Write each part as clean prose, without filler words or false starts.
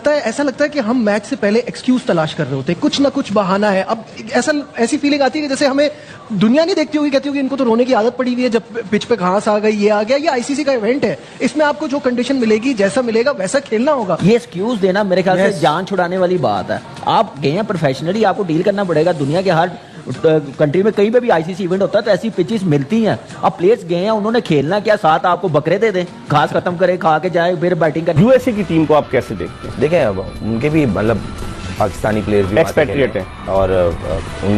ऐसा लगता है कि हम मैच से पहले एक्सक्यूज तलाश कर रहे होते हैं, कुछ ना कुछ बहाना है। अब ऐसी फीलिंग आती है कि जैसे हमें दुनिया नहीं देखती होगी, कहती होगी इनको तो रोने की आदत पड़ी हुई है, जब पिच पे घास आ गई, ये आ गया। ये आईसीसी का इवेंट है, इसमें आपको जो कंडीशन मिलेगी, जैसा मिलेगा वैसा खेलना होगा। ये एक्सक्यूज देना मेरे ख्याल से जान छुड़ाने वाली बात है। आप गए हैं प्रोफेशनली, आपको डील करना पड़ेगा। दुनिया के हर कंट्री में कहीं पे भी आईसीसी इवेंट होता है तो ऐसी पिचेस मिलती हैं। अब प्लेयर्स गए हैं, उन्होंने खेलना क्या, साथ आपको बकरे दे दें, घास खत्म करे, खा के जाए, फिर बैटिंग कर। यूएसए की टीम को आप कैसे देखते हैं? देखें, अब उनके भी मतलब पाकिस्तानी प्लेयर्स भी एक्सपेट्रिएट हैं और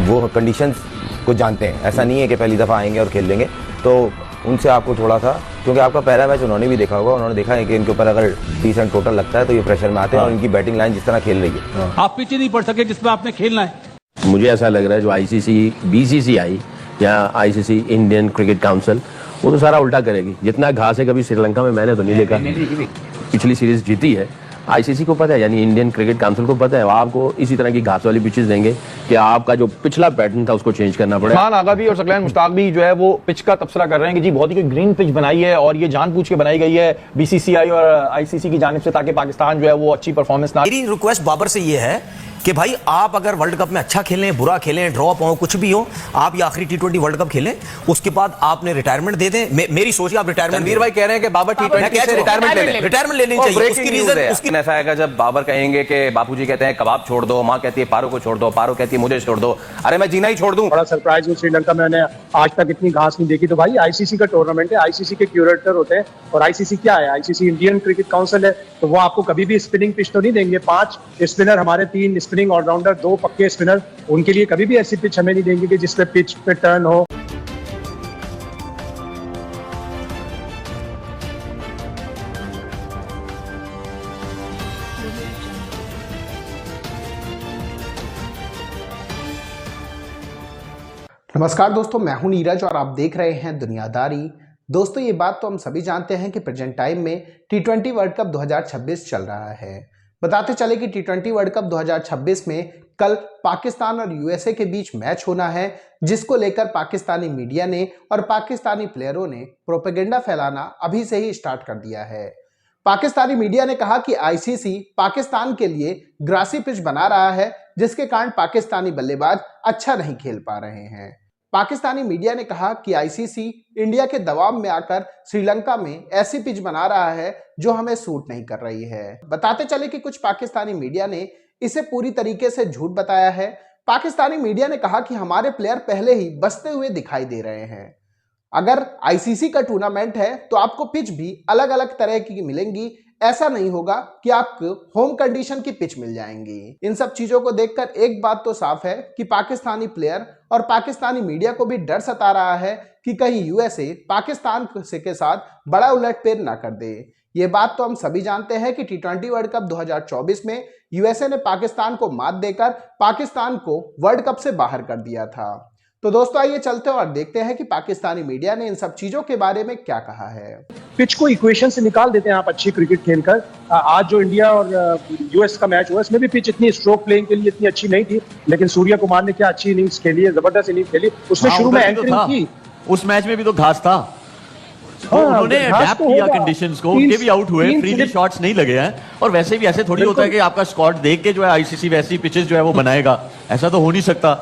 वो कंडीशंस को जानते हैं। ऐसा नहीं है कि पहली दफ़ा आएंगे और खेल लेंगे, तो उनसे आपको थोड़ा सा, क्योंकि आपका पहला मैच उन्होंने भी देखा होगा, उन्होंने देखा है कि इनके ऊपर अगर 30 टोटल लगता है तो ये प्रेशर में आते हैं और इनकी बैटिंग लाइन जिस तरह खेल रही है। आप पिच नहीं पढ़ सके जिसमें आपने खेलना है। मुझे ऐसा लग रहा है जो आईसीसी, बीसीसीआई या आईसीसी इंडियन क्रिकेट काउंसिल, वो तो सारा उल्टा करेगी। जितना घास है, कभी श्रीलंका में मैंने तो नहीं देखा, पिछली सीरीज जीती है। आईसीसी को पता है, यानी इंडियन क्रिकेट काउंसिल को पता है, आपको इसी तरह की घास वाली पिचेस देंगे कि आपका जो पिछला पैटर्न था उसको चेंज करना पड़ेगा। खान आगा भी और सकलैन मुश्ताक भी जो है वो पिच का तबसरा कर रहे हैं कि जी बहुत ही कोई ग्रीन पिच बनाई है और ये जानबूझ के बनाई गई है बीसीसीआई और आईसीसी की जानिब से, ताकि पाकिस्तान जो है वो अच्छी परफॉर्मेंस ना। मेरी रिक्वेस्ट बाबर से ये है कि भाई आप अगर वर्ल्ड कप में अच्छा खेलें, बुरा खेलें, ड्रॉप हो, कुछ भी हो, आप ये आखिरी T20 वर्ल्ड कप खेलें, उसके बाद आपने रिटायरमेंट दे दें। मेरी सोच है आप रिटायरमेंट। रणवीर भाई कह रहे हैं कि बाबर T20 से रिटायरमेंट ले लें। रिटायरमेंट लेनी चाहिए। उसकी रीजन उसकी ऐसा आएगा जब बाबर कहेंगे कि बापूजी कहते हैं कबाब छोड़ दो, माँ कहती है पारो को छोड़ दो, पारो कहती है मुझे छोड़ दो, अरे मैं जीना ही छोड़ दूं। बड़ा सरप्राइज है, श्रीलंका में मैंने आज तक इतनी घास नहीं देखी। तो भाई आईसीसी का टूर्नामेंट है, आईसीसी के क्यूरेटर होते हैं, और आईसीसी क्या है? आईसीसी इंडियन क्रिकेट काउंसिल है, तो वो आपको कभी भी स्पिनिंग पिच तो नहीं देंगे। 5 स्पिनर हमारे, 3 स्पिनिंग ऑलराउंडर, 2 पक्के स्पिनर, उनके लिए कभी भी ऐसी पिच हमें नहीं देंगे कि जिसपे पिच पे टर्न हो। नमस्कार दोस्तों, मैं हूं नीरज और आप देख रहे हैं दुनियादारी। दोस्तों, ये बात तो हम सभी जानते हैं कि प्रेजेंट टाइम में T20 वर्ल्ड कप 2026 चल रहा है। बताते चले कि T20 वर्ल्ड कप 2026 में कल पाकिस्तान और यूएसए के बीच मैच होना है, जिसको लेकर पाकिस्तानी मीडिया ने और पाकिस्तानी प्लेयरों ने प्रोपेगेंडा फैलाना अभी से ही स्टार्ट कर दिया है। पाकिस्तानी मीडिया ने कहा कि आईसीसी पाकिस्तान के लिए ग्रासी पिच बना रहा है, जिसके कारण पाकिस्तानी बल्लेबाज अच्छा नहीं खेल पा रहे हैं। पाकिस्तानी मीडिया ने कहा कि आईसीसी इंडिया के दबाव में आकर श्रीलंका में ऐसी पिच बना रहा है जो हमें सूट नहीं कर रही है। बताते चले कि कुछ पाकिस्तानी मीडिया ने इसे पूरी तरीके से झूठ बताया है। पाकिस्तानी मीडिया ने कहा कि हमारे प्लेयर पहले ही बसते हुए दिखाई दे रहे हैं। अगर आईसीसी का टूर्नामेंट है तो आपको पिच भी अलग अलग तरह की मिलेंगी, ऐसा नहीं होगा कि आपको होम कंडीशन की पिच मिल जाएंगी। इन सब चीजों को देखकर एक बात तो साफ है कि पाकिस्तानी प्लेयर और पाकिस्तानी मीडिया को भी डर सता रहा है कि कहीं यूएसए पाकिस्तान के साथ बड़ा उलटफेर ना कर दे। ये बात तो हम सभी जानते हैं कि T20 वर्ल्ड कप 2024 में यूएसए ने पाकिस्तान को मात देकर पाकिस्तान को वर्ल्ड कप से बाहर कर दिया था। तो दोस्तों, आइए चलते हैं और देखते हैं कि पाकिस्तानी मीडिया ने इन सब चीजों के बारे में क्या कहा है। पिच को इक्वेशन से निकाल देते हैं आप अच्छी क्रिकेट खेलकर। आज जो इंडिया और यूएस का मैच हुआ, इसमें भी पिच इतनी स्ट्रोक प्लेइंग के लिए इतनी अच्छी नहीं थी, लेकिन सूर्य कुमार ने क्या अच्छी इनिंग्स खेली है, जबरदस्त इनिंग्स खेली। उसने शुरू में एंकरिंग की, उस मैच में भी तो घास था। उन्होंने अडैप्ट किया कंडीशंस को, उनके भी आउट हुए, फ्री शॉट्स नहीं लगे हैं। और वैसे भी ऐसे थोड़ी होता है कि आपका स्क्वाड देख के जो है आईसीसी वैसी पिचेस जो है वो बनाएगा, ऐसा तो हो नहीं सकता।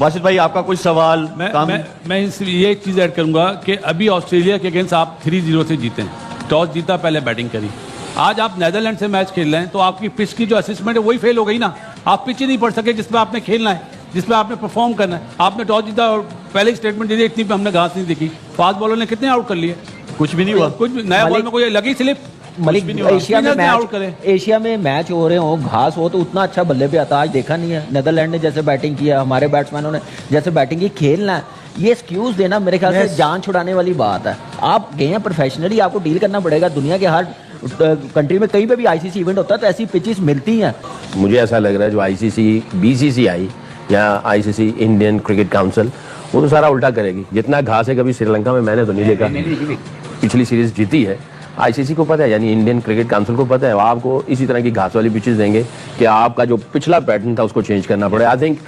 वाशिद भाई, आपका कोई सवाल? मैं ये एक चीज ऐड करूंगा कि अभी ऑस्ट्रेलिया के अगेंस्ट आप 3-0 से जीते हैं, टॉस जीता, पहले बैटिंग करी। आज आप नीदरलैंड से मैच खेल रहे हैं तो आपकी पिच की जो असेसमेंट है वही फेल हो गई ना। आप पिच ही नहीं पढ़ सके जिसमें आपने खेलना है, जिसमें आपने परफॉर्म करना है। आपने टॉस जीता और पहले ही स्टेटमेंट दे दी इतनी हमने घास नहीं देखी। फास्ट बॉलर ने कितने आउट कर लिए? कुछ भी नहीं हुआ। कुछ नया बॉल में कोई लगी स्लिप, एशिया में मैच हो रहे हो, घास हो तो उतना अच्छा बल्ले पे आता। आज देखा नहीं है नीदरलैंड ने जैसे बैटिंग किया, हमारे बैट्समैनों ने जैसे बैटिंग की। खेलना है, ये एक्सक्यूज देना मेरे ख्याल से जान छुड़ाने वाली बात है। आप गए हैं प्रोफेशनली, आपको डील करना पड़ेगा। दुनिया के हर कंट्री में कहीं पे भी आईसीसी इवेंट होता है तो ऐसी पिचेस मिलती हैं। मुझे ऐसा लग रहा है जो आईसीसी, बीसीसीआई या आईसीसी इंडियन क्रिकेट काउंसिल, वो तो सारा उल्टा करेगी। जितना घास है, कभी श्रीलंका में मैंने तो नहीं देखा, पिछली सीरीज जीती है। आईसीसी को पता है, यानी इंडियन क्रिकेट काउंसिल को पता है, वो आपको इसी तरह की घास वाली पिचेस देंगे कि आपका जो पिछला पैटर्न था उसको चेंज करना पड़ेगा। आई थिंक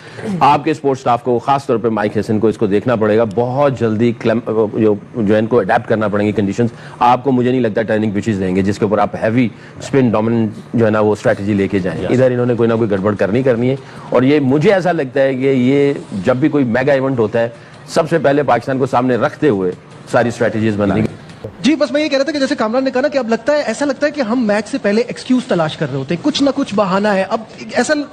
आपके स्पोर्ट्स स्टाफ को, खासतौर पर माइक हेसन को, इसको देखना पड़ेगा। बहुत जल्दी जो इनको अडेप्ट करना पड़ेंगे कंडीशंस। आपको मुझे नहीं लगता टर्निंग पिचेस देंगे जिसके ऊपर आप हैवी स्पिन डोमिनेंट जो है ना वो स्ट्रैटेजी लेके जाएंगे। इधर इन्होंने कोई ना कोई गड़बड़ करनी है। और ये मुझे ऐसा लगता है कि ये जब भी कोई मेगा इवेंट होता है सबसे पहले पाकिस्तान को सामने रखते हुए सारी स्ट्रैटेजीज बनानी। जी बस मैं ये कह रहा था कि जैसे कामरान ने कहा ना कि अब ऐसा लगता है कि हम मैच से पहले एक्सक्यूज तलाश कर रहे होते हैं, कुछ ना कुछ बहाना है। अब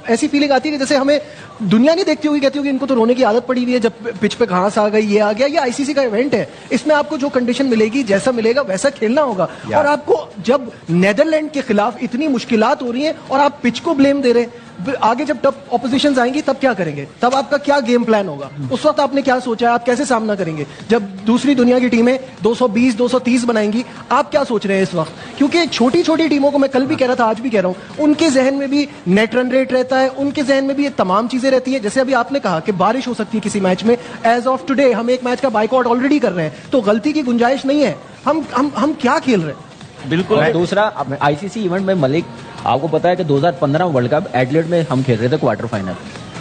ऐसी फीलिंग आती है कि जैसे हमें दुनिया नहीं देखती होगी, कहती होगी इनको तो रोने की आदत पड़ी हुई है, जब पिच पे घास आ गई, ये आ गया। ये आईसीसी का इवेंट है, इसमें आपको जो कंडीशन मिलेगी, जैसा मिलेगा वैसा खेलना होगा। और आपको जब नेदरलैंड के खिलाफ इतनी मुश्किलात हो रही हैं और आप पिच को ब्लेम दे रहे हैं, आगे जब टफ ऑपोजिशंस आएंगी तब क्या करेंगे? तब आपका क्या गेम प्लान होगा? उस वक्त आपने क्या सोचा है? आप कैसे सामना करेंगे? जब दूसरी दुनिया की टीमें 220 230 बनाएंगी, आप क्या सोच रहे हैं इस वक्त? क्योंकि छोटी छोटी टीमों को, मैं कल भी कह रहा था, आज भी कह रहा हूं, उनके जहन में भी नेट रन रेट रहता है, उनके जहन में भी ये तमाम चीजें रहती है। जैसे अभी आपने कहा कि बारिश हो सकती है किसी मैच में, एज ऑफ टुडे हम एक मैच का बाइकआउट ऑलरेडी कर रहे हैं, तो गलती की गुंजाइश नहीं है। हम क्या खेल रहे हैं? बिल्कुल। दूसरा, आईसीसी इवेंट में मलिक, आपको पता है कि 2015 वर्ल्ड कप एडिलेड में हम खेल रहे थे क्वार्टर फाइनल,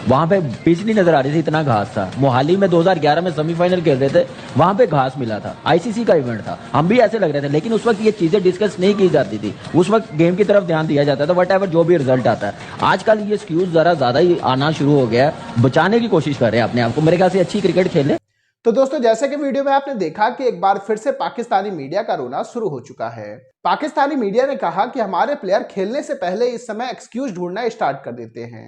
वहां पे पिच नहीं नजर आ रही थी, इतना घास था। मोहाली में 2011 में सेमीफाइनल खेल रहे थे, वहां पे घास मिला था, आईसीसी का इवेंट था, हम भी ऐसे लग रहे थे। लेकिन उस वक्त ये चीजें डिस्कस नहीं की जाती थी, उस वक्त गेम की तरफ ध्यान दिया जाता था, व्हाटएवर जो भी रिजल्ट आता है। आजकल ये एक्सक्यूज जरा ज्यादा ही आना शुरू हो गया है, बचाने की कोशिश कर रहे हैं अपने आप को। मेरे ख्याल से अच्छी क्रिकेट खेलें। तो दोस्तों, जैसे कि वीडियो में आपने देखा कि एक बार फिर से पाकिस्तानी मीडिया का रोना शुरू हो चुका है। पाकिस्तानी मीडिया ने कहा कि हमारे प्लेयर खेलने से पहले इस समय एक्सक्यूज ढूंढना स्टार्ट कर देते हैं।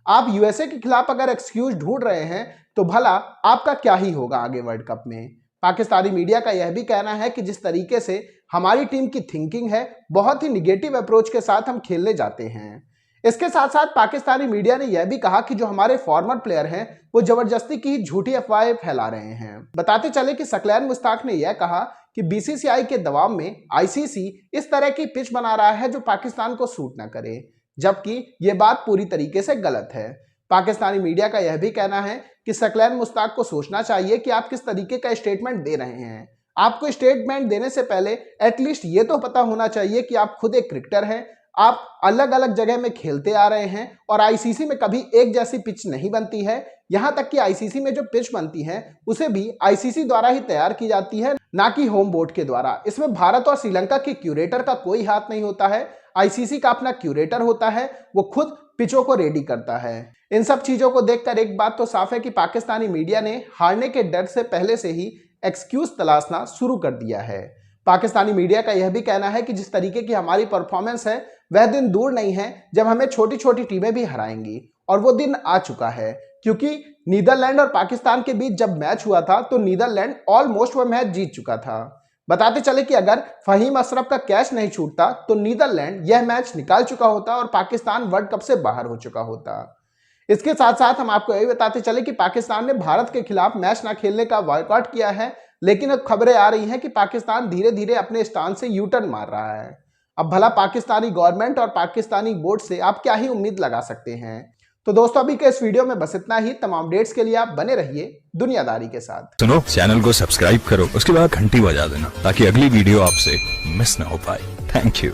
आप यूएसए के खिलाफ अगर एक्सक्यूज ढूंढ रहे हैं तो भला आपका क्या ही होगा आगे वर्ल्ड कप में। पाकिस्तानी मीडिया का यह भी कहना है कि जिस तरीके से हमारी टीम की थिंकिंग है, बहुत ही निगेटिव अप्रोच के साथ हम खेलने जाते हैं। इसके साथ साथ पाकिस्तानी मीडिया ने यह भी कहा कि जो हमारे फॉर्मर प्लेयर हैं वो जबरदस्ती की झूठी अफवाहें फैला रहे हैं। बताते चले कि सकलैन मुश्ताक ने यह कहा कि बीसीसीआई के दबाव में आईसीसी इस तरह की पिच बना रहा है जो पाकिस्तान को सूट न करे, जबकि यह बात पूरी तरीके से गलत है। पाकिस्तानी मीडिया का यह भी कहना है कि सकलैन मुश्ताक को सोचना चाहिए कि आप किस तरीके का स्टेटमेंट दे रहे हैं। आपको स्टेटमेंट देने से पहले एटलीस्ट ये तो पता होना चाहिए कि आप खुद एक क्रिकेटर हैं, आप अलग अलग जगह में खेलते आ रहे हैं और आईसीसी में कभी एक जैसी पिच नहीं बनती है। यहां तक कि आईसीसी में जो पिच बनती है उसे भी आईसीसी द्वारा ही तैयार की जाती है, ना कि होम बोर्ड के द्वारा। इसमें भारत और श्रीलंका के क्यूरेटर का कोई हाथ नहीं होता है। आईसीसी का अपना क्यूरेटर होता है, वो खुद पिचों को रेडी करता है। इन सब चीजों को देखकर एक बात तो साफ है कि पाकिस्तानी मीडिया ने हारने के डर से पहले से ही एक्सक्यूज तलाशना शुरू कर दिया है। पाकिस्तानी मीडिया का यह भी कहना है कि जिस तरीके की हमारी परफॉर्मेंस है वह दिन दूर नहीं है जब हमें छोटी छोटी टीमें भी हराएंगी, और वो दिन आ चुका है। क्योंकि नीदरलैंड और पाकिस्तान के बीच जब मैच हुआ था तो नीदरलैंड ऑलमोस्ट वह मैच जीत चुका था। बताते चले कि अगर फहीम अशरफ का कैच नहीं छूटता तो नीदरलैंड यह मैच निकाल चुका होता और पाकिस्तान वर्ल्ड कप से बाहर हो चुका होता। इसके साथ साथ हम आपको यही बताते चले कि पाकिस्तान ने भारत के खिलाफ मैच न खेलने का बॉयकॉट किया है, लेकिन अब खबरें आ रही हैं कि पाकिस्तान धीरे धीरे अपने स्टांस से यू टर्न मार रहा है। अब भला पाकिस्तानी गवर्नमेंट और पाकिस्तानी बोर्ड से आप क्या ही उम्मीद लगा सकते हैं। तो दोस्तों, अभी के इस वीडियो में बस इतना ही। तमाम अपडेट्स के लिए आप बने रहिए दुनियादारी के साथ। सुनो, चैनल को सब्सक्राइब करो, उसके बाद घंटी बजा देना ताकि अगली वीडियो आपसे मिस ना हो पाए। Thank you.